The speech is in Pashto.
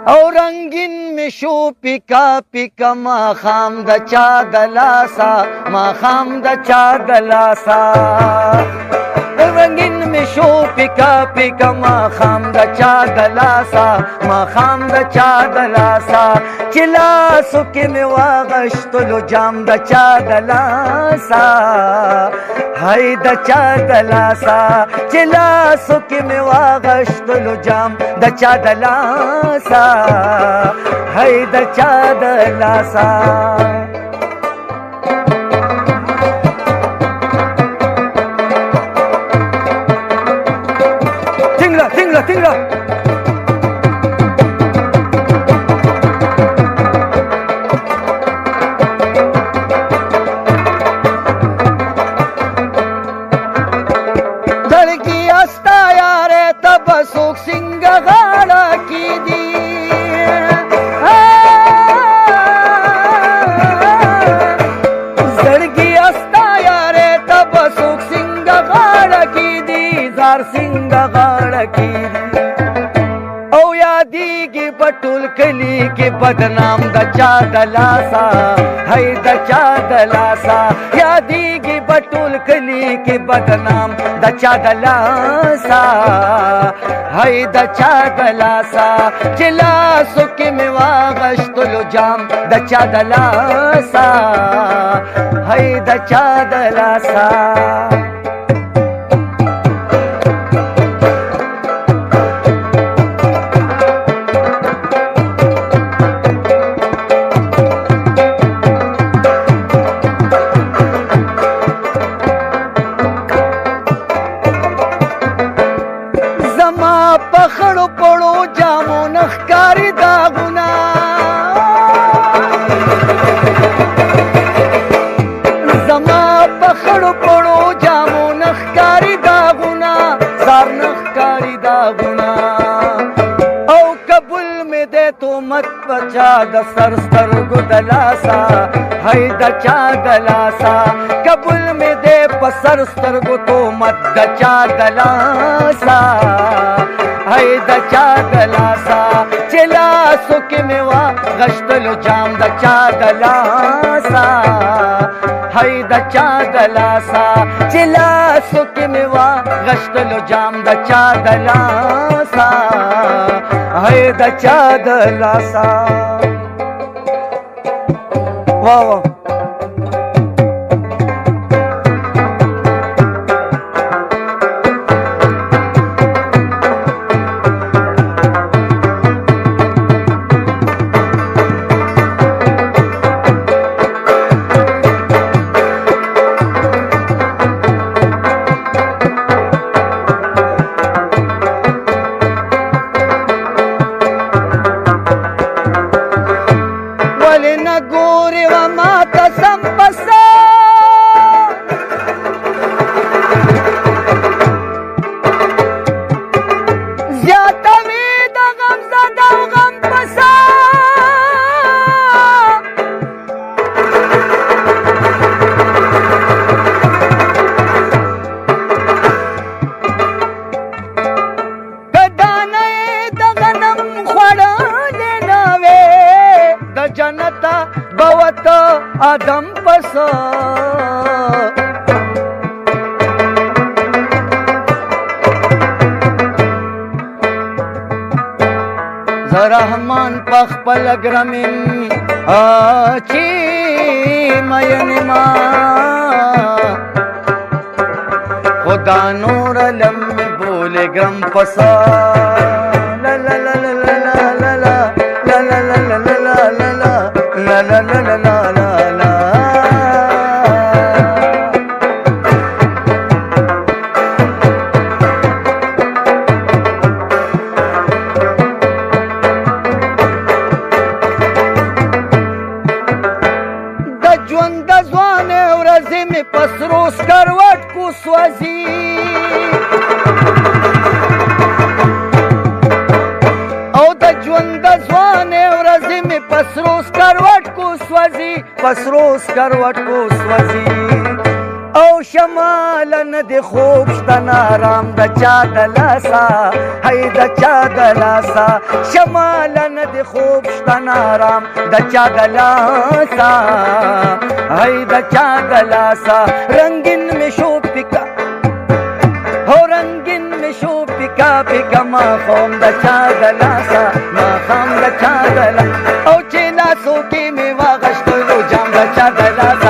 او رنگین می شو پیکا پیکا ما خام د چا دلاسا ما خام د چا دلاسا رنگین می شو پیکا پیکا ما خام د چا دلاسا ما خام د چا دلاسا چلاسو کې می واغشتلو جام د چا دلاسا هاي د چا دلاسا چلاسو کې می واغشتلو جام د چا دلاسا هاي د چا دلاسا tingla धड़की हस्ता यारे तब सुख सिंह गाड़ा की दी धड़की हस्ता यारे तब सुख सिंह गाड़ा की दी जार सिंह गाड़ा की او یادیږي پټول کلی کې بدنام د چا دلاسا هاي د چا دلاسا یادیږي پټول کلی کې بدنام د چا دلاسا هاي د چا دلاسا چلاسو کې می واغشتلو جام د چا دلاسا هاي د چا دلاسا پخړو پړو جامو نخکاری داغونا زما پخړو پړو جامو نخکاری داغونا زار نخکاری داغونا او قبول میں دے تو مت بچا د سر سترګو دلاسا هاي د چا دلاسا قبول میں دے پسر سترګو تو مت د چا دلاسا هاي د چا دلاسا چلاسو کې می واغشتلو جام د چا دلاسا هاي د چا دلاسا چلاسو کې می واغشتلو جام د چا دلاسا هاي د چا دلاسا واو ګوري و ما ته سم پسا زیاته وي د غم زده او غم پسا که دانه د غنم خوړلې نه وې د جنته بوت آدم پسا زرحمان پخپل گرمین آچی مین ما خدا نور علم بول گرم پسا لا لا لا لا لا لا لا لا لا لا لا لا لا لا لا لا لا لا لا د ژوند د ځوانې ورځې مې په سرو سکروټ کو سوځي او د ژوند د ځوانې ورځې مې په سرو سکروټ کو سوځي په سرو سکروټ کو سوځي او شمالن د خوب شتن آرام د چا د لاسا هی د چا د لاسا شمالن د خوب شتن آرام د چا د لاسا هی د چا د لاسا رنگین میں شو پکا ہو رنگین میں شو پکا پکا ما خوم د چا د لاسا ما خوم د چا د لاسا او چې لاسو کې می واغشتلو جام د چا د لاسا